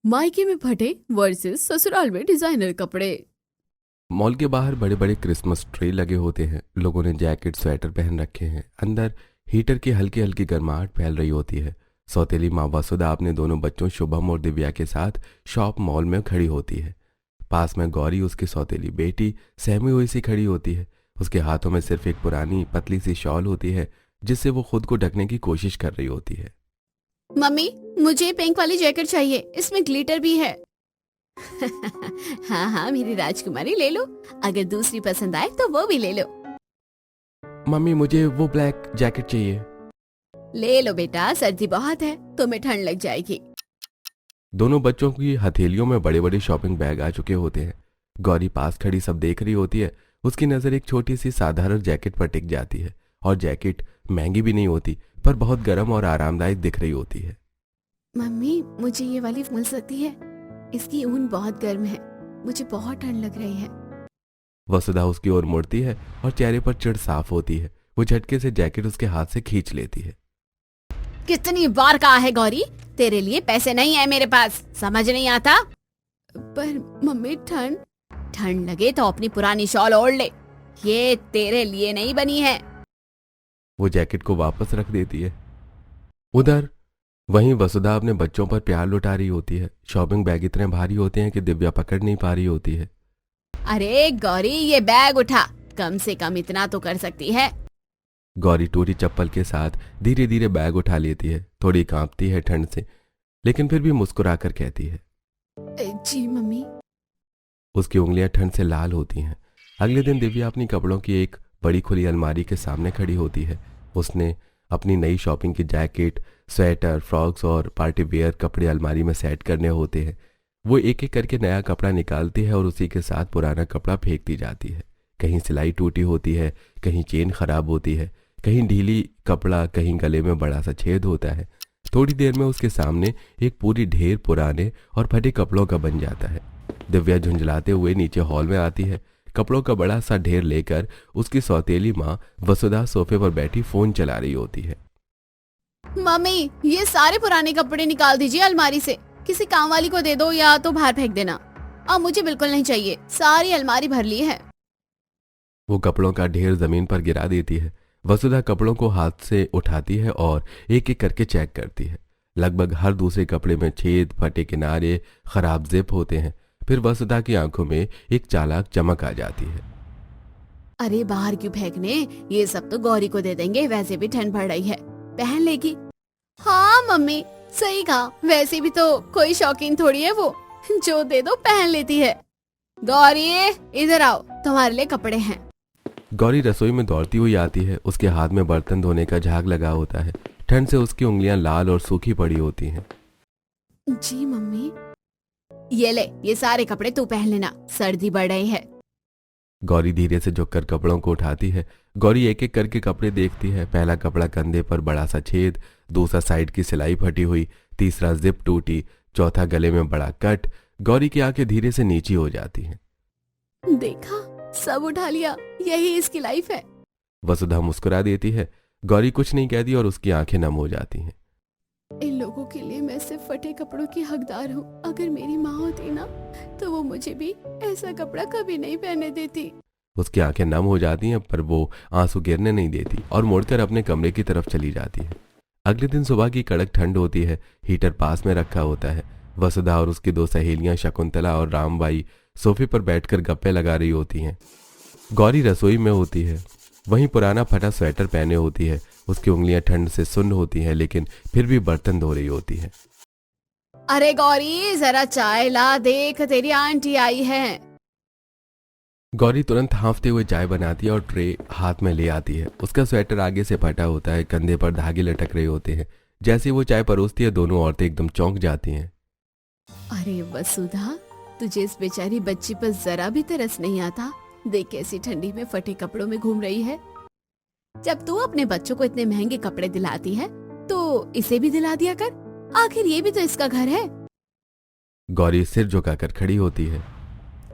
मायके में फटे वर्सेस ससुराल में डिजाइनर कपड़े। मॉल के बाहर बड़े बड़े क्रिसमस ट्री लगे होते हैं। लोगों ने जैकेट स्वेटर पहन रखे हैं। अंदर हीटर की हल्की हल्की गर्माहट फैल रही होती है। सौतेली माँ वसुधा अपने दोनों बच्चों शुभम और दिव्या के साथ शॉप मॉल में खड़ी होती है। पास में गौरी उसकी सौतेली बेटी सहमी हुई सी खड़ी होती है। उसके हाथों में सिर्फ एक पुरानी पतली सी शॉल होती है जिससे वो खुद को ढकने की कोशिश कर रही होती है। मम्मी, मुझे पिंक वाली जैकेट चाहिए, इसमें ग्लिटर भी है। हाँ हाँ मेरी राजकुमारी, ले लो। अगर दूसरी पसंद आए तो वो भी ले लो। मम्मी, मुझे वो ब्लैक जैकेट चाहिए। ले लो बेटा, सर्दी बहुत है, तुम्हें ठंड लग जाएगी। दोनों बच्चों की हथेलियों में बड़े बड़े शॉपिंग बैग आ चुके होते हैं। गौरी पास खड़ी सब देख रही होती है। उसकी नजर एक छोटी सी साधारण जैकेट पर टिक जाती है और जैकेट महंगी भी नहीं होती पर बहुत गर्म और आरामदायक दिख रही होती है। मम्मी, मुझे ये वाली मिल सकती है? इसकी ऊन बहुत गर्म है, मुझे बहुत ठंड लग रही है। वसुधा उसकी ओर मुड़ती है और चेहरे पर चिढ़ साफ होती है। वो झटके से जैकेट उसके हाथ से खींच लेती है। कितनी बार कहा है गौरी, तेरे लिए पैसे नहीं है मेरे पास, समझ नहीं आता? पर मम्मी, ठंड ठंड लगे तो अपनी पुरानी शॉल ओढ़ ले, ये तेरे लिए नहीं बनी है। वो जैकेट को वापस रख देती है। उधर वहीं वसुधा अपने बच्चों पर प्यार लुटा रही होती है। शॉपिंग बैग इतने भारी होते हैं कि दिव्या पकड़ नहीं पा रही होती है। अरे गौरी, ये बैग उठा, कम से कम इतना तो कर सकती है। गौरी टूटी चप्पल के साथ धीरे धीरे बैग उठा लेती है। थोड़ी कांपती है ठंड से, लेकिन फिर भी मुस्कुराकर कहती है, जी मम्मी। उसकी उंगलियां ठंड से लाल होती हैं। अगले दिन दिव्या अपनी कपड़ों की एक बड़ी खुली अलमारी के सामने खड़ी होती है। उसने अपनी नई शॉपिंग की जैकेट, स्वेटर, फ्रॉक्स और पार्टी वेयर कपड़े अलमारी में सेट करने होते हैं। वो एक एक करके नया कपड़ा निकालती है और उसी के साथ पुराना कपड़ा फेंकती जाती है। कहीं सिलाई टूटी होती है, कहीं चेन खराब होती है, कहीं ढीली कपड़ा, कहीं गले में बड़ा सा छेद होता है। थोड़ी देर में उसके सामने एक पूरी ढेर पुराने और फटे कपड़ों का बन जाता है। दिव्या झुंझलाते हुए नीचे हॉल में आती है। कपड़ों का बड़ा सा ढेर लेकर उसकी सौतेली माँ वसुधा सोफे पर बैठी फोन चला रही होती है। मम्मी, ये सारे पुराने कपड़े निकाल दीजिए अलमारी से, किसी काम वाली को दे दो या तो बाहर फेंक देना। अब मुझे बिल्कुल नहीं चाहिए, सारी अलमारी भर ली है। वो कपड़ों का ढेर जमीन पर गिरा देती है। वसुधा कपड़ों को हाथ से उठाती है और एक एक करके चेक करती है। लगभग हर दूसरे कपड़े में छेद, फटे किनारे, खराब जिप होते हैं। फिर वसुधा की आंखों में एक चालाक चमक आ जाती है। अरे बाहर क्यों फेंकने, ये सब तो गौरी को दे देंगे, वैसे भी ठंड पड़ रही है, पहन लेगी। हाँ मम्मी, सही कहा, वैसे भी तो कोई शौकीन थोड़ी है वो, जो दे दो पहन लेती है। गौरी, इधर आओ, तुम्हारे लिए कपड़े हैं। गौरी रसोई में दौड़ती हुई आती है। उसके हाथ में बर्तन धोने का झाग लगा होता है। ठंड से उसकी उंगलियां लाल और सूखी पड़ी होती हैं। जी मम्मी। ये ले, ये सारे कपड़े तू पहन लेना, सर्दी बढ़ रही है। गौरी धीरे से झुककर कपड़ों को उठाती है। गौरी एक एक करके कपड़े देखती है। पहला कपड़ा कंधे पर बड़ा सा छेद, दूसरा साइड की सिलाई फटी हुई, तीसरा जिप टूटी, चौथा गले में बड़ा कट। गौरी की आंखें धीरे से नीची हो जाती हैं। देखा, सब उठा लिया, यही इसकी लाइफ है। वसुधा मुस्कुरा देती है। गौरी कुछ नहीं कहती और उसकी आंखें नम हो जाती हैं। इन लोगों के लिए मैं सिर्फ फटे कपड़ों की हकदार हूँ। अगर मेरी माँ होती ना, तो वो मुझे भी ऐसा कपड़ा कभी नहीं पहनने देती। उसकी आंखें नम हो जाती हैं पर वो आंसू गिरने नहीं देती और मुड़कर अपने कमरे की तरफ चली जाती है। अगले दिन सुबह की कड़क ठंड होती है। हीटर पास में रखा होता है। वसुधा और उसकी दो सहेलियां शकुंतला और रामबाई सोफे पर बैठकर गप्पे लगा रही होती हैं। गौरी रसोई में होती है। वहीं पुराना फटा स्वेटर पहने होती है। उसकी उंगलियां ठंड से सुन्न होती हैं, लेकिन फिर भी बर्तन धो रही होती है। अरे गौरी, जरा चाय ला, देख तेरी आंटी आई है। गौरी तुरंत हांफते हुए चाय बनाती है और ट्रे हाथ में ले आती है। उसका स्वेटर आगे से फटा होता है, कंधे पर धागे लटक रहे होते हैं। जैसे वो चाय परोसती है, दोनों औरतें एकदम चौंक जाती हैं। अरे वसुधा, तुझे इस बेचारी बच्ची पर जरा भी तरस नहीं आता? देख कैसी ठंडी में फटे कपड़ों में घूम रही है। जब तू अपने बच्चों को इतने महंगे कपड़े दिलाती है तो इसे भी दिला दिया कर, आखिर ये भी तो इसका घर है। गौरी सिर झुकाकर खड़ी होती है।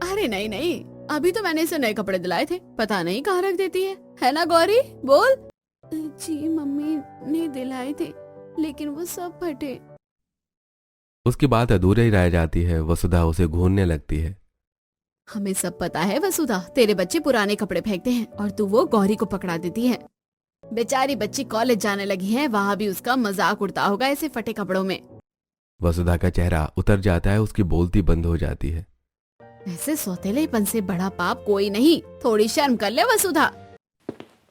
अरे नहीं नहीं, अभी तो मैंने इसे नए कपड़े दिलाए थे, पता नहीं कहाँ रख देती है ना गौरी, बोल। जी मम्मी ने दिलाए थे, लेकिन वो सब फटे। उसकी बात अधूरी ही रह जाती है। वसुधा उसे घूरने लगती है। हमें सब पता है वसुधा, तेरे बच्चे पुराने कपड़े फेंकते हैं और तू वो गौरी को पकड़ा देती है। बेचारी बच्ची कॉलेज जाने लगी है, वहाँ भी उसका मजाक उड़ता होगा ऐसे फटे कपड़ों में। वसुधा का चेहरा उतर जाता है, उसकी बोलती बंद हो जाती है। ऐसे सौतेलेपन से बड़ा पाप कोई नहीं, थोड़ी शर्म कर ले वसुधा।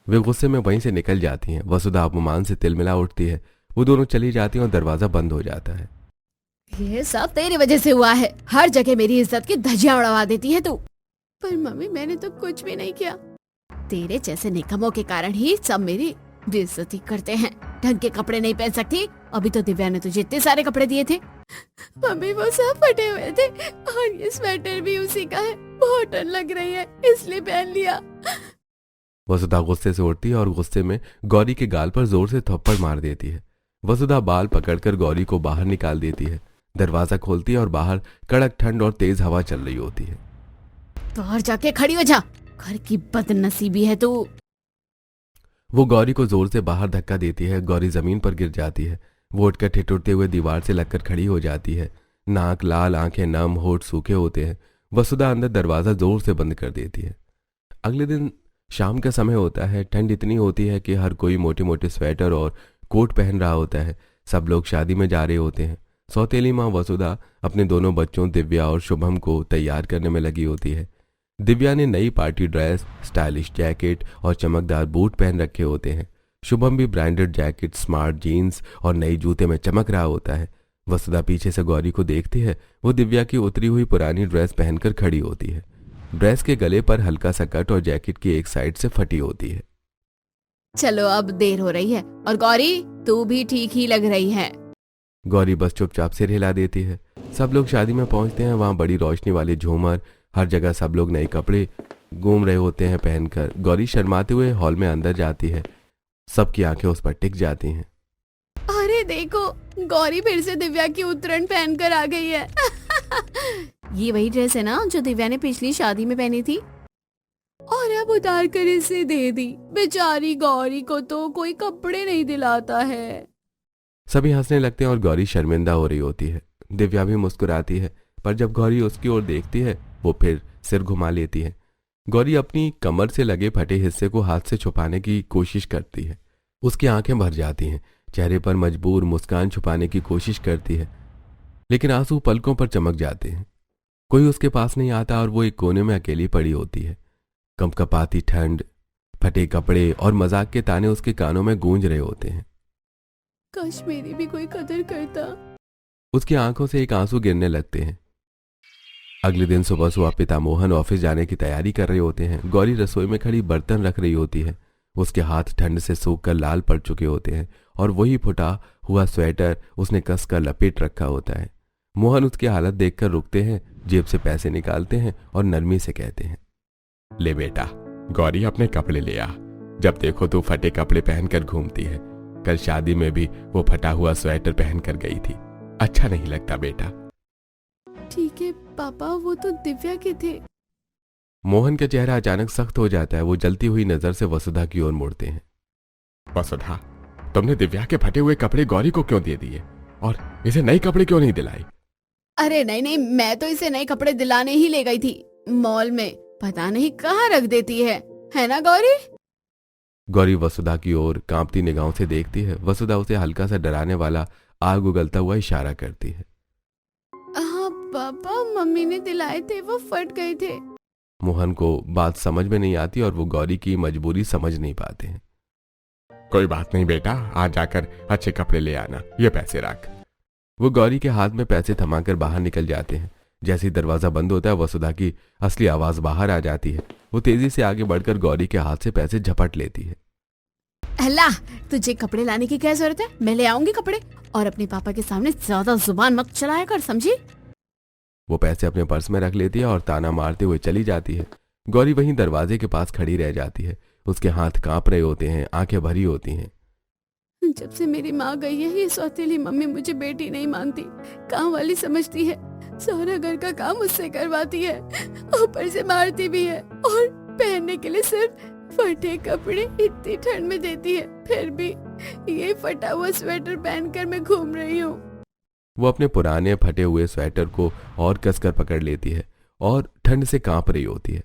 वे गुस्से में वहीं से निकल जाती हैं। वसुधा अपमान से तिलमिला उठती है। वो दोनों चली जाती हैं और दरवाजा बंद हो जाता है। ये सब तेरी वजह से हुआ है, हर जगह मेरी इज्जत की धज्जियां उड़वा देती है तू। पर मम्मी मैंने तो कुछ भी नहीं किया। तेरे जैसे निकम्मों के कारण ही सब मेरी बेइज्जती करते हैं। ढंग के कपड़े नहीं पहन सकती, अभी तो दिव्या ने तुझे इतने सारे कपड़े दिए थे। मम्मी वो सब फटे हुए थे और ये स्वेटर भी उसी का है, बहुत ठंड लग रही है इसलिए पहन लिया। वसुधा गुस्से से उठती है और गुस्से में गौरी के गाल पर जोर से थप्पड़ मार देती है। वसुधा बाल पकड़कर गौरी को बाहर निकाल देती है। दरवाजा खोलती है और बाहर कड़क ठंड और तेज हवा चल रही होती है। बाहर जाके खड़ी हो जा, घर की बदनसीबी है तू। वो गौरी को जोर से बाहर धक्का देती है। गौरी जमीन पर गिर जाती है। वो उठकर ठिठुरते हुए दीवार से लगकर खड़ी हो जाती है। नाक लाल, आंखें नम, होठ सूखे होते हैं। वसुधा अंदर दरवाजा जोर से बंद कर देती है। अगले दिन शाम का समय होता है। ठंड इतनी होती है कि हर कोई मोटे मोटे स्वेटर और कोट पहन रहा होता है। सब लोग शादी में जा रहे होते हैं। सौतेली माँ वसुधा अपने दोनों बच्चों दिव्या और शुभम को तैयार करने में लगी होती है। दिव्या ने नई पार्टी ड्रेस, स्टाइलिश जैकेट और चमकदार बूट पहन रखे होते हैं। शुभम भी ब्रांडेड जैकेट, स्मार्ट जीन्स और नई जूते में चमक रहा होता है। वसुधा पीछे से गौरी को देखती है। वो दिव्या की उतरी हुई पुरानी ड्रेस पहनकर खड़ी होती है। ड्रेस के गले पर हल्का सा कट और जैकेट की एक साइड से फटी होती है। चलो अब देर हो रही है, और गौरी तू भी ठीक ही लग रही है। गौरी बस चुपचाप सिर हिला देती है। सब लोग शादी में पहुंचते हैं। वहां बड़ी रोशनी वाले झूमर, हर जगह सब लोग नए कपड़े घूम रहे होते हैं पहनकर। गौरी शर्माते हुए हॉल में अंदर जाती है। सबकी आंखें उस पर टिक जाती हैं। अरे देखो, गौरी फिर से दिव्या की उत्तरायण पहनकर आ गई है। ये वही ड्रेस है ना जो दिव्या ने पिछली शादी में पहनी थी, और अब उतार कर इसे दे दी। बेचारी गौरी को तो कोई कपड़े नहीं दिलाता है। सभी हंसने लगते हैं और गौरी शर्मिंदा हो रही होती है। दिव्या भी मुस्कुराती है, पर जब गौरी उसकी ओर देखती है वो फिर सिर घुमा लेती है। गौरी अपनी कमर से लगे फटे हिस्से को हाथ से छुपाने की कोशिश करती है। उसकी आंखें भर जाती हैं। चेहरे पर मजबूर मुस्कान छुपाने की कोशिश करती है, लेकिन आंसू पलकों पर चमक जाते हैं। कोई उसके पास नहीं आता और वो एक कोने में अकेली पड़ी होती है। कंपकपाती ठंड, फटे कपड़े और मजाक के ताने उसके कानों में गूंज रहे होते हैं। काश मेरी भी कोई कदर करता। उसकी आंखों से एक आंसू गिरने लगते हैं। अगले दिन सुबह सुबह पिता मोहन ऑफिस जाने की तैयारी कर रहे होते हैं। गौरी रसोई में खड़ी बर्तन रख रही होती है। उसके हाथ ठंड से सूखकर लाल पड़ चुके होते हैं और वही फुटा हुआ स्वेटर उसने कसकर लपेट रखा होता है। मोहन उसकी हालत देखकर रुकते हैं, जेब से पैसे निकालते हैं और नरमी से कहते हैं, ले बेटा, गौरी अपने कपड़े ले आ। जब देखो तू फटे कपड़े पहनकर घूमती है। कल शादी में भी वो फटा हुआ स्वेटर पहनकर गई थी। अच्छा नहीं लगता बेटा। ठीक है पापा, वो तो दिव्या के थे। मोहन का चेहरा अचानक सख्त हो जाता है। वो जलती हुई नजर से वसुधा की ओर मुड़ते हैं। वसुधा, तुमने दिव्या के फटे हुए कपड़े गौरी को क्यों दे दिए और इसे नए कपड़े क्यों नहीं दिलाई? अरे नहीं नहीं, मैं तो इसे नए कपड़े दिलाने ही ले गई थी मॉल में। पता नहीं कहाँ रख देती है ना गौरी? गौरी वसुधा की ओर कांपती निगाहों से देखती है। वसुधा उसे हल्का सा डराने वाला आग उगलता हुआ इशारा करती है। हाँ पापा, मम्मी ने दिलाए थे, वो फट गए थे। मोहन को बात समझ में नहीं आती और वो गौरी की मजबूरी समझ नहीं पाते हैं। कोई बात नहीं बेटा, आज जाकर अच्छे कपड़े ले आना, ये पैसे रख। वो गौरी के हाथ में पैसे थमाकर बाहर निकल जाते हैं। जैसे ही दरवाजा बंद होता है वसुधा की असली आवाज बाहर आ जाती है। वो तेजी से आगे बढ़कर गौरी के हाथ से पैसे झपट लेती है। अल्लाह, तुझे कपड़े लाने की क्या जरूरत है? मैं ले आऊंगी कपड़े, और अपने पापा के सामने ज्यादा जुबान मत चलाया कर, समझी? वो पैसे अपने पर्स में रख लेती है और ताना मारते हुए चली जाती है। गौरी वहीं दरवाजे के पास खड़ी रह जाती है। उसके हाथ कांप रहे होते हैं, आंखें भरी होती हैं। जब से मेरी माँ गई है, ये सौतेली मम्मी मुझे बेटी नहीं मानती, काम वाली समझती है, सारा घर का काम मुझसे करवाती है, ऊपर से मारती भी है, और पहनने के लिए सिर्फ फटे कपड़े इतनी ठंड में देती है। फिर भी ये फटा हुआ स्वेटर पहनकर मैं घूम रही हूँ। वो अपने पुराने फटे हुए स्वेटर को और कसकर पकड़ लेती है और ठंड से कांप रही होती है।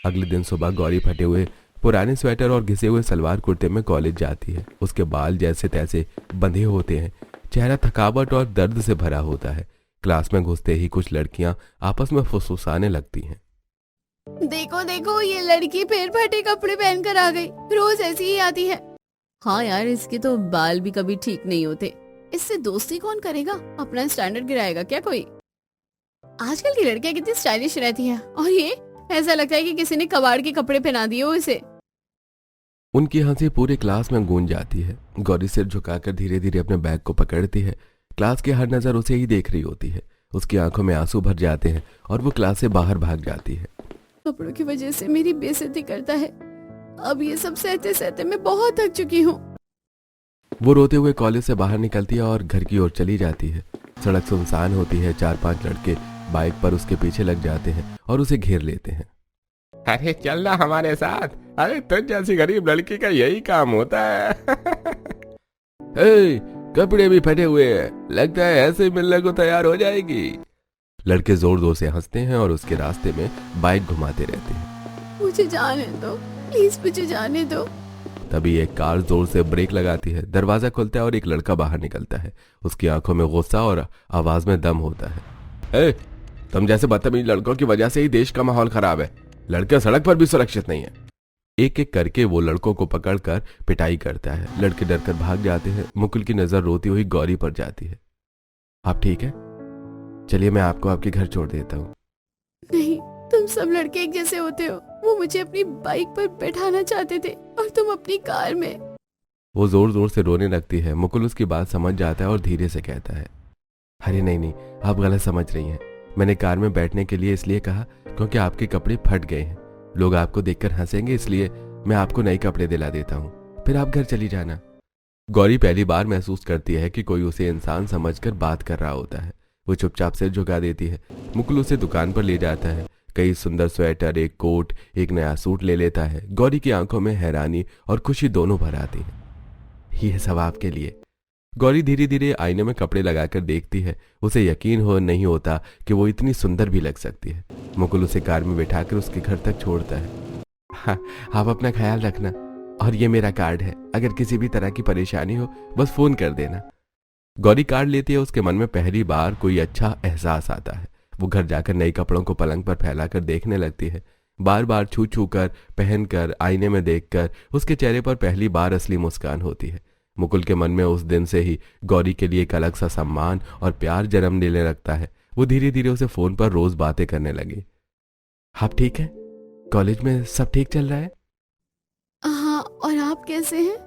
अगले दिन सुबह गौरी फटे हुए पुराने स्वेटर और घिसे हुए सलवार कुर्ते में कॉलेज जाती है। उसके बाल जैसे तैसे बंधे होते हैं, चेहरा थकावट और दर्द से भरा होता है। क्लास में घुसते ही कुछ लड़कियां आपस में फुसफुसाने लगती हैं। देखो देखो, ये लड़की फिर फटे कपड़े पहनकर आ गई, रोज ऐसी ही आती है। हाँ यार, इसके तो बाल भी कभी ठीक नहीं होते। इससे दोस्ती कौन करेगा? अपना स्टैंडर्ड गिराएगा क्या कोई? आजकल की लड़कियां कितनी स्टाइलिश रहती हैं, और ये ऐसा लगता है कि किसी ने कबाड़ के कपड़े पहना दिए हो इसे। उनकी हंसी पूरे क्लास में गूंज जाती है। गौरी सिर झुकाकर धीरे धीरे अपने बैग को पकड़ती है। क्लास की हर नजर उसे ही देख रही होती है। उसकी आंखों में आंसू भर जाते हैं और वो क्लास से बाहर भाग जाती है। कपड़ों की वजह से मेरी बेइज्जती करता है। अब ये सब सहते सहते मैं बहुत थक चुकी हूँ। वो रोते हुए कॉलेज से बाहर निकलती है और घर की ओर चली जाती है। सड़क सुनसान होती है। 4-5 लड़के बाइक पर उसके पीछे लग जाते हैं और उसे घेर लेते हैं। अरे चलना हमारे साथ, अरे तुझ जैसी गरीब लड़की का यही काम होता है। ए, कपड़े भी फटे हुए हैं, लगता है ऐसे ही मिलने को तैयार हो जाएगी। लड़के जोर जोर से हंसते हैं और उसके रास्ते में बाइक घुमाते रहते हैं। मुझे जाने दो, प्लीज मुझे जाने दो। तभी एक कार जोर से ब्रेक लगाती है। दरवाजा खुलता है और एक लड़का बाहर निकलता है। उसकी आंखों में गुस्सा और आवाज में दम होता है। ए, तुम जैसे बदतमीज लड़कों की वजह से ही देश का माहौल खराब है। लड़के सड़क पर भी सुरक्षित नहीं है। एक एक करके वो लड़कों को पकड़कर पिटाई करता है। लड़के डरकर भाग जाते हैं। मुकुल की नजर रोती हुई गौरी पर जाती है। आप ठीक है? चलिए मैं आपको आपके घर छोड़ देता हूँ। नहीं, तुम सब लड़के एक जैसे होते हो। वो मुझे अपनी बाइक पर बैठाना चाहते थे और तुम अपनी कार में। वो जोर जोर से रोने लगती है। मुकुल उसकी बात समझ जाता है और धीरे से कहता है, अरे नहीं नहीं, आप गलत समझ रही हैं। मैंने कार में बैठने के लिए इसलिए कहा क्योंकि आपके कपड़े फट गए हैं। लोग आपको देखकर हंसेंगे, इसलिए मैं आपको नए कपड़े दिला देता हूँ, फिर आप घर चली जाना। गौरी पहली बार महसूस करती है कि कोई उसे इंसान समझकर बात कर रहा होता है। वो चुपचाप से झुका देती है। मुकुल उसे दुकान पर ले जाता है। कई सुंदर स्वेटर, एक कोट, एक नया सूट ले लेता है। गौरी की आंखों में हैरानी और खुशी दोनों भर आती है। ये सब आपके लिए। गौरी धीरे धीरे आईने में कपड़े लगाकर देखती है। उसे यकीन हो नहीं होता कि वो इतनी सुंदर भी लग सकती है। मुकुल उसे कार में बिठाकर उसके घर तक छोड़ता है। हाँ, आप अपना ख्याल रखना, और ये मेरा कार्ड है। अगर किसी भी तरह की परेशानी हो बस फोन कर देना। गौरी कार्ड लेती है। उसके मन में पहली बार कोई अच्छा एहसास आता है। वो घर जाकर नए कपड़ों को पलंग पर फैलाकर देखने लगती है। बार बार छू छू कर, पहनकर, आईने में देखकर उसके चेहरे पर पहली बार असली मुस्कान होती है। मुकुल के मन में उस दिन से ही गौरी के लिए एक अलग सा सम्मान और प्यार जन्म लेने लगता है। वो धीरे धीरे उसे फोन पर रोज बातें करने लगी। आप ठीक है? कॉलेज में सब ठीक चल रहा है? हाँ, और आप कैसे हैं?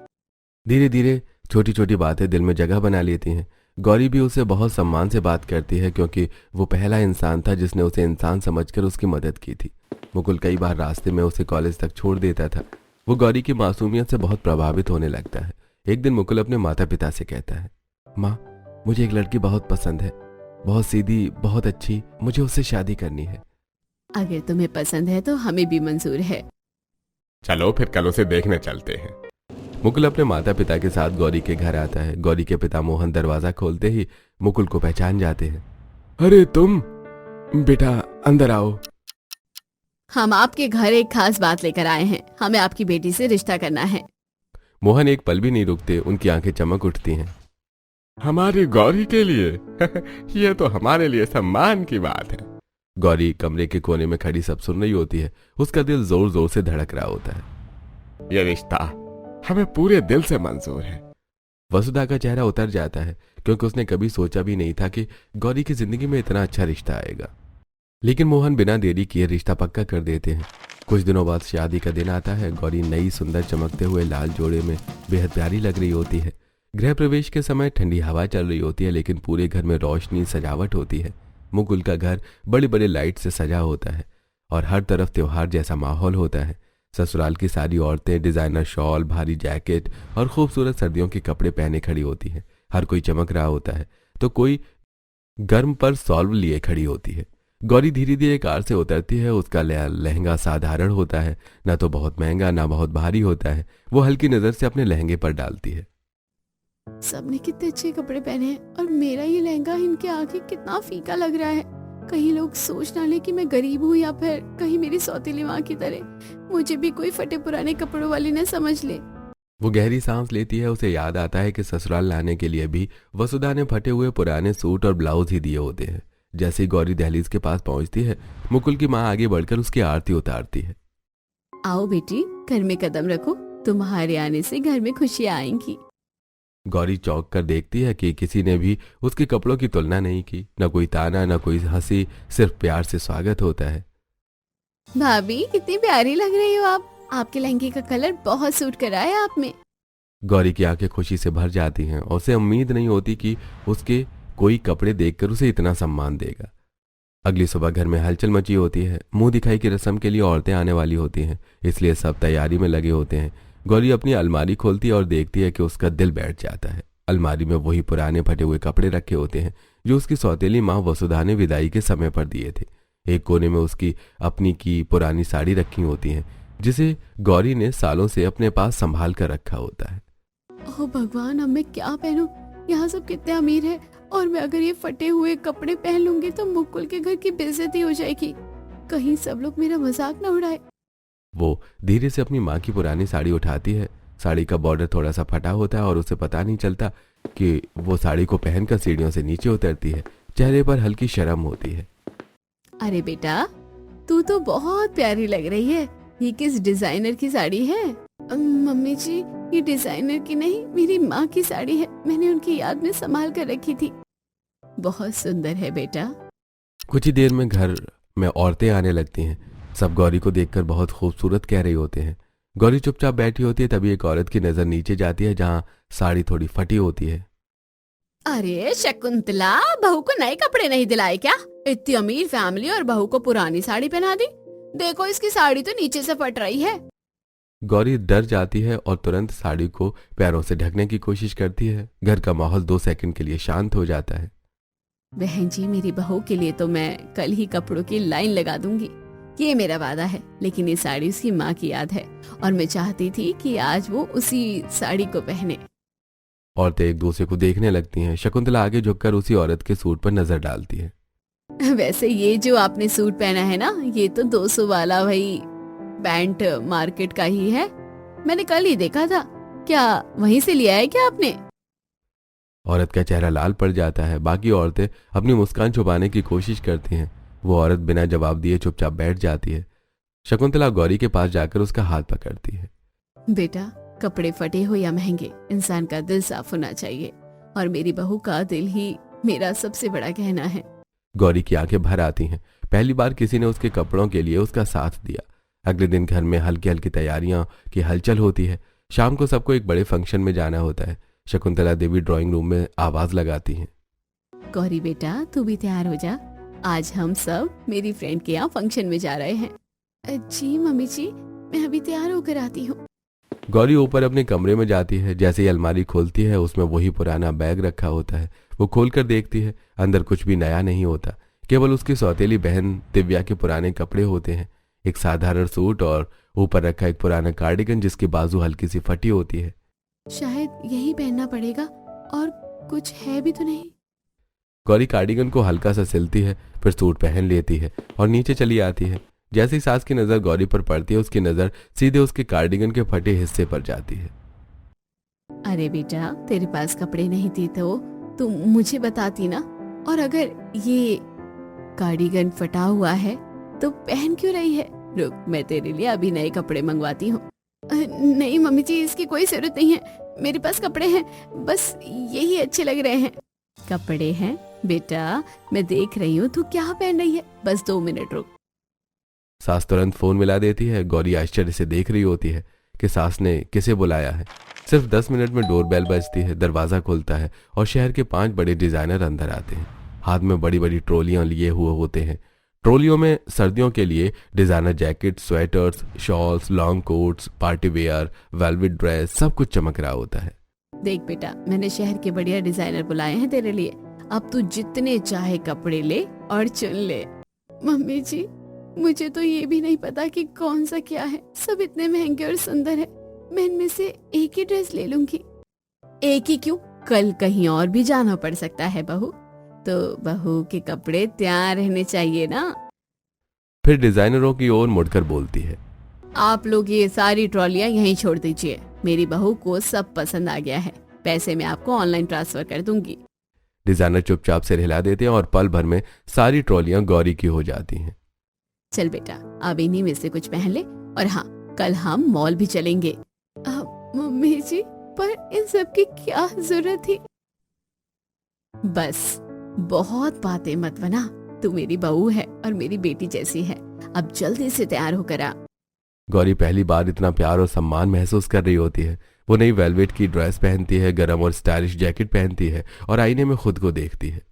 धीरे धीरे छोटी छोटी बातें दिल में जगह बना लेती हैं। गौरी भी उसे बहुत सम्मान से बात करती है क्योंकि वो पहला इंसान था जिसने उसे इंसान समझकर उसकी मदद की थी। मुकुल कई बार रास्ते में उसे कॉलेज तक छोड़ देता था। वो गौरी की मासूमियत से बहुत प्रभावित होने लगता है। एक दिन मुकुल अपने माता पिता से कहता है, माँ, मुझे एक लड़की बहुत पसंद है, बहुत सीधी, बहुत अच्छी, मुझे उससे शादी करनी है। अगर तुम्हें पसंद है तो हमें भी मंजूर है। चलो फिर कल उसे देखने चलते हैं। मुकुल अपने माता पिता के साथ गौरी के घर आता है। गौरी के पिता मोहन दरवाजा खोलते ही मुकुल को पहचान जाते हैं। अरे तुम बेटा, अंदर आओ। हम आपके घर एक खास बात लेकर आए हैं। हमें आपकी बेटी से रिश्ता करना है। मोहन एक पल भी नहीं रुकते। उनकी आंखें चमक उठती हैं। हमारी गौरी के लिए? ये तो हमारे लिए सम्मान की बात है। गौरी कमरे के कोने में खड़ी सब सुन रही होती है। उसका दिल जोर जोर से धड़क रहा होता है। ये रिश्ता हमें पूरे दिल से मंजूर है। वसुधा का चेहरा उतर जाता है क्योंकि उसने कभी सोचा भी नहीं था कि गौरी की जिंदगी में इतना अच्छा रिश्ता आएगा। लेकिन मोहन बिना देरी किए रिश्ता पक्का कर देते हैं। कुछ दिनों बाद शादी का दिन आता है। गौरी नई सुंदर चमकते हुए लाल जोड़े में बेहद प्यारी लग रही होती है। गृह प्रवेश के समय ठंडी हवा चल रही होती है, लेकिन पूरे घर में रोशनी, सजावट होती है। मुकुल का घर बड़े बड़े लाइट से सजा होता है और हर तरफ त्योहार जैसा माहौल होता है। ससुराल की सारी औरतें डिजाइनर शॉल, भारी जैकेट और खूबसूरत सर्दियों के कपड़े पहने खड़ी होती हैं। हर कोई चमक रहा होता है तो कोई गर्म पर सॉल्व लिए खड़ी होती है। गौरी धीरे धीरे कार से उतरती है। उसका लहंगा साधारण होता है, ना तो बहुत महंगा ना बहुत भारी होता है। वो हल्की नजर से अपने लहंगे पर डालती है। सबने कितने अच्छे कपड़े पहने हैं और मेरा ये लहंगा इनके आगे कितना फीका लग रहा है। कहीं लोग सोच ना ले कि मैं गरीब हूँ या फिर कहीं मेरी सौतेली माँ की तरह मुझे भी कोई फटे पुराने कपड़ों वाली न समझ ले। वो गहरी सांस लेती है। उसे याद आता है कि ससुराल लाने के लिए भी वसुधा ने फटे हुए पुराने सूट और ब्लाउज ही दिए होते हैं। जैसे ही गौरी दहलीज के पास पहुंचती है, मुकुल की माँ आगे बढ़कर उसकी आरती उतारती है। आओ बेटी, घर में कदम रखो, तुम्हारे आने से घर में खुशियाँ आएंगी। गौरी चौंक कर देखती है कि किसी ने भी उसके कपड़ों की तुलना नहीं की। न कोई ताना, न कोई हंसी, सिर्फ प्यार से स्वागत होता है। भाभी कितनी प्यारी लग रही हो आप। आपके लहंगे का कलर बहुत सूट कर रहा है आप में। गौरी की आंखें खुशी से भर जाती हैं और उसे उम्मीद नहीं होती कि उसके कोई कपड़े देखकर उसे इतना सम्मान देगा। अगली सुबह घर में हलचल मची होती है। मुंह दिखाई की रस्म के लिए औरतें आने वाली होती हैं, इसलिए सब तैयारी में लगे होते हैं। गौरी अपनी अलमारी खोलती है और देखती है कि उसका दिल बैठ जाता है। अलमारी में वही पुराने फटे हुए कपड़े रखे होते हैं जो उसकी सौतेली माँ वसुधा ने विदाई के समय पर दिए थे। एक कोने में उसकी अपनी की पुरानी साड़ी रखी होती है जिसे गौरी ने सालों से अपने पास संभाल कर रखा होता है। ओह भगवान, अब मैं क्या पहनूं? यहाँ सब कितने अमीर है और मैं अगर ये फटे हुए कपड़े पहन लूंगी तो मुकुल के घर की बेइज्जती हो जाएगी। कहीं सब लोग मेरा मजाक न उड़ाए। वो धीरे से अपनी माँ की पुरानी साड़ी उठाती है। साड़ी का बॉर्डर थोड़ा सा फटा होता है और उसे पता नहीं चलता कि वो साड़ी को पहनकर सीढ़ियों से नीचे उतरती है। चेहरे पर हल्की शर्म होती है। अरे बेटा, तू तो बहुत प्यारी लग रही है। ये किस डिजाइनर की साड़ी है? मम्मी जी, ये डिजाइनर की नहीं, मेरी माँ की साड़ी है। मैंने उनकी याद में संभाल कर रखी थी। बहुत सुंदर है बेटा। कुछ ही देर में घर में औरतें आने लगती हैं। सब गौरी को देखकर बहुत खूबसूरत कह रहे होते हैं। गौरी चुपचाप बैठी होती है, तभी एक औरत की नजर नीचे जाती है जहाँ साड़ी थोड़ी फटी होती है। अरे शकुंतला, बहू को नए कपड़े नहीं दिलाए क्या? इतनी अमीर फैमिली और बहू को पुरानी साड़ी पहना दी। देखो इसकी साड़ी तो नीचे से फट रही है। गौरी डर जाती है और तुरंत साड़ी को पैरों से ढकने की कोशिश करती है। घर का माहौल 2 सेकंड के लिए शांत हो जाता है। बहन जी, मेरी बहू के लिए तो मैं कल ही कपड़ों की लाइन लगा दूंगी, ये मेरा वादा है। लेकिन ये साड़ी उसकी माँ की याद है और मैं चाहती थी कि आज वो उसी साड़ी को पहने। औरतें एक दूसरे को देखने लगती हैं। शकुंतला आगे झुककर उसी औरत के सूट पर नजर डालती है। वैसे ये जो आपने सूट पहना है ना, ये तो 200 वाला वही पैंट मार्केट का ही है। मैंने कल ही देखा था। क्या वहीं से लिया है क्या आपने? औरत का चेहरा लाल पड़ जाता है। बाकी औरतें अपनी मुस्कान छुपाने की कोशिश करती हैं। वो औरत बिना जवाब दिए चुपचाप बैठ जाती है। शकुंतला गौरी के पास जाकर उसका हाथ पकड़ती है। बेटा, कपड़े फटे हो या महंगे, इंसान का दिल साफ होना चाहिए और मेरी बहू का दिल ही मेरा सबसे बड़ा गहना है। गौरी की आंखें भर आती हैं। पहली बार किसी ने उसके कपड़ों के लिए उसका साथ दिया। अगले दिन घर में हल्की हल्की तैयारियां की हलचल होती है। शाम को सबको एक बड़े फंक्शन में जाना होता है। शकुंतला देवी ड्राइंग रूम में आवाज लगाती हैं। गौरी बेटा, तू भी तैयार हो जा। आज हम सब मेरी फ्रेंड के यहाँ फंक्शन में जा रहे हैं। जी मम्मी जी, मैं अभी तैयार होकर आती हूँ। गौरी ऊपर अपने कमरे में जाती है। जैसे ही अलमारी खोलती है, उसमें वही पुराना बैग रखा होता है। वो खोलकर देखती है, अंदर कुछ भी नया नहीं होता। केवल उसकी सौतेली बहन दिव्या के पुराने कपड़े होते हैं। एक साधारण सूट और ऊपर रखा एक पुराना कार्डिगन जिसकी बाजू हल्की सी फटी होती है। शायद यही पहनना पड़ेगा, और कुछ है भी तो नहीं। गौरी कार्डिगन को हल्का सा सिलती है, फिर सूट पहन लेती है और नीचे चली आती है। जैसे ही सास की नजर गौरी पर पड़ती है, उसकी नजर सीधे उसके कार्डिगन के फटे हिस्से पर जाती है। अरे बेटा, तेरे पास कपड़े नहीं थे तो तू मुझे बताती ना। और अगर ये कार्डिगन फटा हुआ है तो पहन क्यों रही है? रुक, मैं तेरे लिए अभी नए कपड़े मंगवाती हूँ। नहीं मम्मी जी, इसकी कोई जरूरत नहीं है। मेरे पास कपड़े हैं, बस यही अच्छे लग रहे हैं। कपड़े हैं बेटा, मैं देख रही हूँ तू क्या पहन रही है। बस 2 मिनट रुक। सास तुरंत फोन मिला देती है। गौरी आश्चर्य से देख रही होती है कि सास ने किसे बुलाया है। सिर्फ 10 मिनट में डोरबेल बजती है। दरवाजा खुलता है और शहर के 5 बड़े डिजाइनर अंदर आते हैं। हाथ में बड़ी बड़ी ट्रॉलियां लिए हुए होते हैं। ट्रॉलियों में सर्दियों के लिए designer jacket, sweaters, shawls, long quotes, party wear, velvet dress, सब कुछ चमक रहा होता है। देख बेटा, मैंने शहर के बढ़िया डिजाइनर बुलाए हैं तेरे लिए। अब तू जितने चाहे कपड़े ले और चुन ले। मम्मी जी, मुझे तो ये भी नहीं पता कि कौन सा क्या है। सब इतने महंगे और सुंदर है। मैं इनमें से एक ही ड्रेस ले लूंगी। एक ही क्यों, कल कहीं और भी जाना पड़ सकता है बहू, तो बहू के कपड़े तैयार रहने चाहिए ना। फिर डिजाइनरों की ओर मुड़कर बोलती है, आप लोग ये सारी ट्रॉलियां यहीं छोड़ दीजिए, मेरी बहू को सब पसंद आ गया है, पैसे मैं आपको ऑनलाइन ट्रांसफर कर दूंगी। डिजाइनर चुपचाप से हिला देते हैं और पल भर में सारी ट्रॉलियां गौरी की हो जाती हैं। चल बेटा, अब इन्हीं में से कुछ पहन ले, और हाँ, कल हम मॉल भी चलेंगे। मम्मी जी, पर इन सब की क्या जरूरत थी? बस बहुत बातें मत बना, तू मेरी बहू है और मेरी बेटी जैसी है, अब जल्दी से तैयार होकर आ। गौरी पहली बार इतना प्यार और सम्मान महसूस कर रही होती है। वो नई वेलवेट की ड्रेस पहनती है, गरम और स्टाइलिश जैकेट पहनती है और आईने में खुद को देखती है।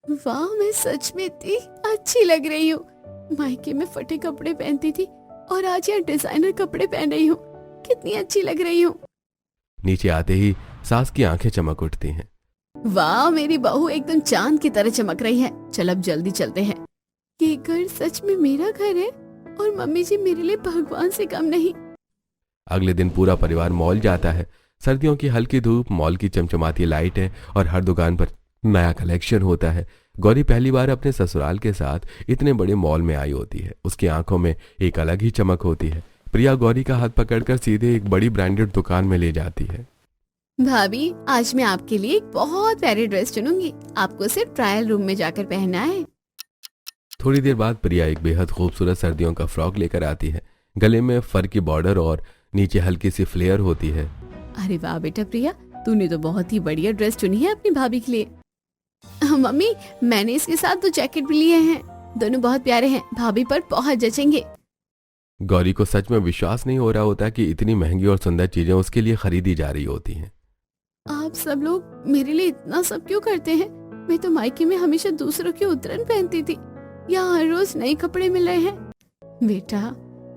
वाह, मैं सच में इतनी अच्छी लग रही हूँ। मायके में फटे कपड़े पहनती थी और आज यहाँ डिजाइनर कपड़े पहन रही हूँ, कितनी अच्छी लग रही हूँ। नीचे आते ही सास की आंखें चमक उठती हैं। वाह, मेरी बहू एकदम चांद की तरह चमक रही है। चल अब जल्दी चलते हैं। ये घर सच में मेरा घर है और मम्मी जी मेरे लिए भगवान से कम नहीं। अगले दिन पूरा परिवार मॉल जाता है। सर्दियों की हल्की धूप, मॉल की चमचमाती लाइटें और हर दुकान पर नया कलेक्शन होता है। गौरी पहली बार अपने ससुराल के साथ इतने बड़े मॉल में आई होती है। उसकी आंखों में एक अलग ही चमक होती है। प्रिया गौरी का हाथ पकड़कर सीधे एक बड़ी ब्रांडेड दुकान में ले जाती है। भाभी, आज मैं आपके लिए एक बहुत प्यारी ड्रेस चुनूंगी, आपको सिर्फ ट्रायल रूम में जाकर पहनना है। थोड़ी देर बाद प्रिया एक बेहद खूबसूरत सर्दियों का फ्रॉक लेकर आती है। गले में फर की बॉर्डर और नीचे हल्की सी फ्लेयर होती है। अरे वाह बेटा प्रिया, तूने तो बहुत ही बढ़िया ड्रेस चुनी है अपनी भाभी के लिए। मम्मी, मैंने इसके साथ 2 जैकेट भी लिए हैं, दोनों बहुत प्यारे हैं, भाभी पर बहुत जचेंगे। गौरी को सच में विश्वास नहीं हो रहा होता कि इतनी महंगी और सुंदर चीजें उसके लिए खरीदी जा रही होती हैं। आप सब लोग मेरे लिए इतना सब क्यों करते हैं? मैं तो मायके में हमेशा दूसरों की उतरन पहनती थी, यहाँ हर रोज नए कपड़े मिल रहे हैं। बेटा,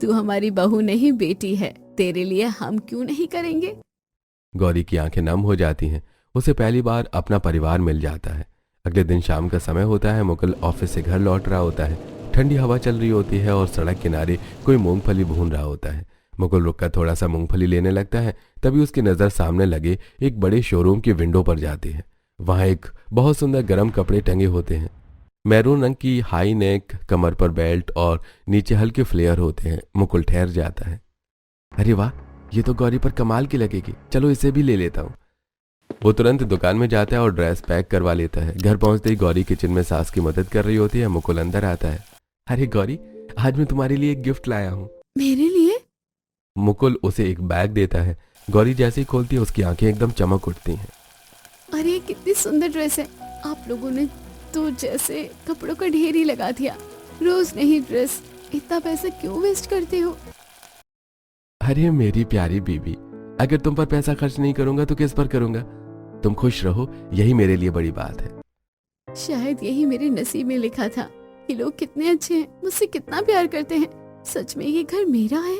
तू हमारी बहू नहीं बेटी है, तेरे लिए हम क्यों नहीं करेंगे? गौरी की आंखें नम हो जाती हैं। उसे पहली बार अपना परिवार मिल जाता है। अगले दिन शाम का समय होता है। मुकुल ऑफिस से घर लौट रहा होता है। ठंडी हवा चल रही होती है और सड़क किनारे कोई मूंगफली भून रहा होता है। मुकुल रुककर थोड़ा सा मूंगफली लेने लगता है। तभी उसकी नजर सामने लगे एक बड़े शोरूम की विंडो पर जाती है। वहां एक बहुत सुंदर गर्म कपड़े टंगे होते हैं। मैरून रंग की हाई नेक, कमर पर बेल्ट और नीचे हल्के फ्लेयर होते हैं। मुकुल ठहर जाता है। अरे वाह, ये तो गौरी पर कमाल की लगेगी, चलो इसे भी ले लेता हूँ। वो तुरंत दुकान में जाता है और ड्रेस पैक करवा लेता है। घर पहुंचते ही गौरी किचन में सास की मदद कर रही होती है। मुकुल अंदर आता है। अरे गौरी, आज मैं तुम्हारे लिए एक गिफ्ट लाया हूँ। मेरे लिए? मुकुल उसे एक बैग देता है। गौरी जैसे ही खोलती है उसकी आंखें एकदम चमक उठती हैं। अरे कितनी सुंदर ड्रेस है, आप लोगों ने तो जैसे कपड़ों का ढेर ही लगा दिया। रोज नहीं ड्रेस, इतना पैसा क्यों वेस्ट करते हो? अरे मेरी प्यारी बीबी, अगर तुम पर पैसा खर्च नहीं करूंगा तो किस पर करूंगा? तुम खुश रहो, यही मेरे लिए बड़ी बात है। शायद यही मेरे नसीब में लिखा था। ये लोग कितने अच्छे हैं, मुझसे कितना प्यार करते हैं। सच में ये घर मेरा है।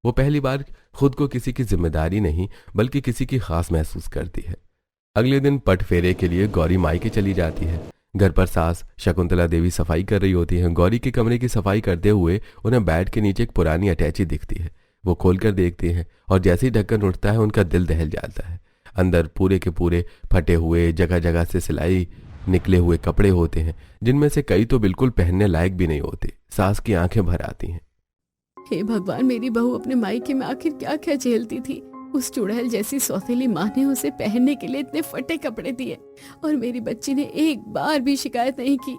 वो पहली बार खुद को किसी की जिम्मेदारी नहीं बल्कि किसी की खास महसूस करती है। अगले दिन पट फेरे के लिए गौरी मायके चली जाती है। घर पर सास शकुंतला देवी सफाई कर रही होती है। गौरी के कमरे की सफाई करते हुए उन्हें बेड के नीचे एक पुरानी अटैची दिखती है। वो खोलकर देखती हैं और जैसे ही ढक्कन उठता है उनका दिल दहल जाता है। अंदर पूरे के पूरे फटे हुए, जगह जगह से सिलाई निकले हुए कपड़े होते हैं, जिनमें से कई तो बिल्कुल पहनने लायक भी नहीं होते। सास की आंखें भर आती हैं। हे भगवान, मेरी बहू अपने मायके में आखिर क्या क्या झेलती थी। उस चुड़ैल जैसी सौतेली माँ ने उसे पहनने के लिए इतने फटे कपड़े दिए और मेरी बच्ची ने एक बार भी शिकायत नहीं की।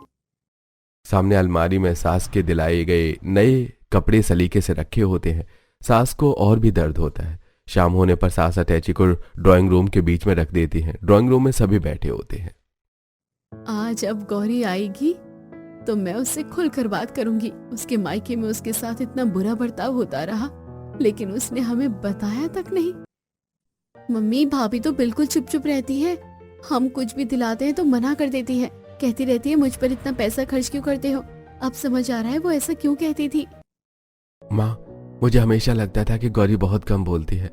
सामने अलमारी में सास के दिलाए गए नए कपड़े सलीके से रखे होते हैं। सास को और भी दर्द होता है। शाम होने पर सास अटैची को ड्राइंग रूम के बीच में रख देती हैं। ड्राइंग रूम में सभी बैठे होते हैं। आज अब गौरी आएगी तो मैं उससे खुलकर बात करूंगी। उसके मायके में उसके साथ इतना बुरा बर्ताव होता रहा, लेकिन उसने हमें बताया तक नहीं। मम्मी, भाभी तो बिल्कुल चुप चुप रहती है। हम कुछ भी दिलाते हैं तो मना कर देती है, कहती रहती है मुझ पर इतना पैसा खर्च क्यों करते हो। अब समझ आ रहा है वो ऐसा क्यों कहती थी। माँ, मुझे हमेशा लगता था कि गौरी बहुत कम बोलती है,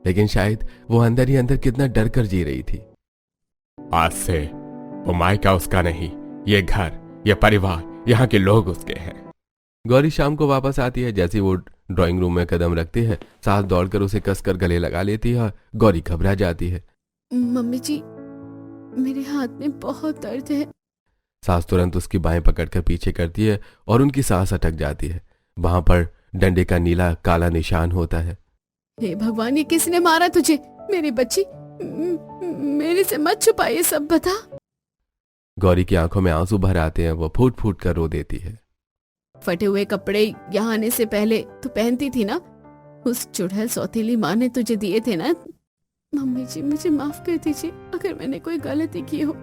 लेकिन शायद वो अंदर ही अंदर कितना डर कर जी रही थी। आज से वो मायका उसका नहीं, ये घर, ये परिवार, यहाँ के लोग उसके हैं। गौरी शाम को वापस आती है। जैसे वो ड्राइंग रूम में कदम रखती है, सास दौड़कर उसे कसकर गले लगा लेती है। गौरी घबरा जाती है। मम्मी जी, मेरे हाथ में बहुत दर्द है। सास तुरंत उसकी बाहें पकड़कर पीछे करती है और उनकी सांस अटक जाती है। वहां पर डंडे का नीला काला निशान होता है। हे भगवान, ये किसने मारा तुझे? मेरी बच्ची, मेरे से मत छुपा, ये सब बता। गौरी की आंखों में आंसू भर आते हैं। वो फूट फूट कर रो देती है। फटे हुए कपड़े यहाँ आने से पहले तू पहनती थी ना? उस चुड़ैल सौतेली माँ ने तुझे दिए थे ना? मम्मी जी, मुझे माफ कर दीजिए अगर मैंने कोई गलती की हो।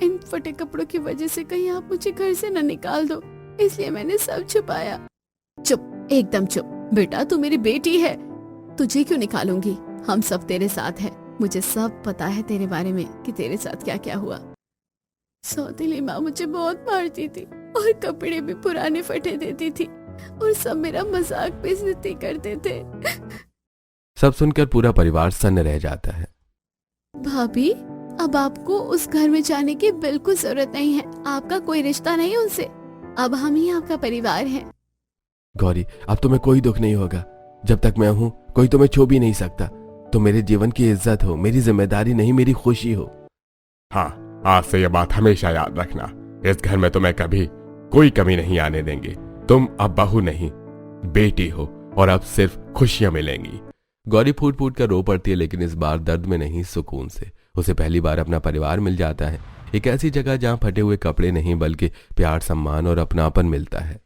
इन फटे कपड़ों की वजह से कहीं आप मुझे घर से न निकाल दो, इसलिए मैंने सब छुपाया। चुप, एकदम चुप। बेटा, तू मेरी बेटी है, तुझे क्यों निकालूंगी? हम सब तेरे साथ हैं। मुझे सब पता है तेरे बारे में कि तेरे साथ क्या क्या हुआ। सौतेली माँ मुझे बहुत मारती थी और कपड़े भी पुराने फटे देती थी और सब मेरा मजाक बेइज्जती करते थे। सब सुनकर पूरा परिवार सन्न रह जाता है। भाभी, अब आपको उस घर में जाने की बिल्कुल जरूरत नहीं है। आपका कोई रिश्ता नहीं उनसे। अब हम ही आपका परिवार हैं। गौरी, अब तुम्हें कोई दुख नहीं होगा। जब तक मैं हूं कोई तुम्हें छू भी नहीं सकता। तुम मेरे जीवन की इज्जत हो, मेरी जिम्मेदारी नहीं मेरी खुशी हो। हाँ, आज से यह बात हमेशा याद रखना। इस घर में तुम्हें कभी कोई कमी नहीं आने देंगे। तुम अब बहू नहीं, बेटी हो और अब सिर्फ खुशियां मिलेंगी। गौरी फूट फूट कर रो पड़ती है, लेकिन इस बार दर्द में नहीं, सुकून से। उसे पहली बार अपना परिवार मिल जाता है। एक ऐसी जगह जहां फटे हुए कपड़े नहीं बल्कि प्यार, सम्मान और अपनापन मिलता है।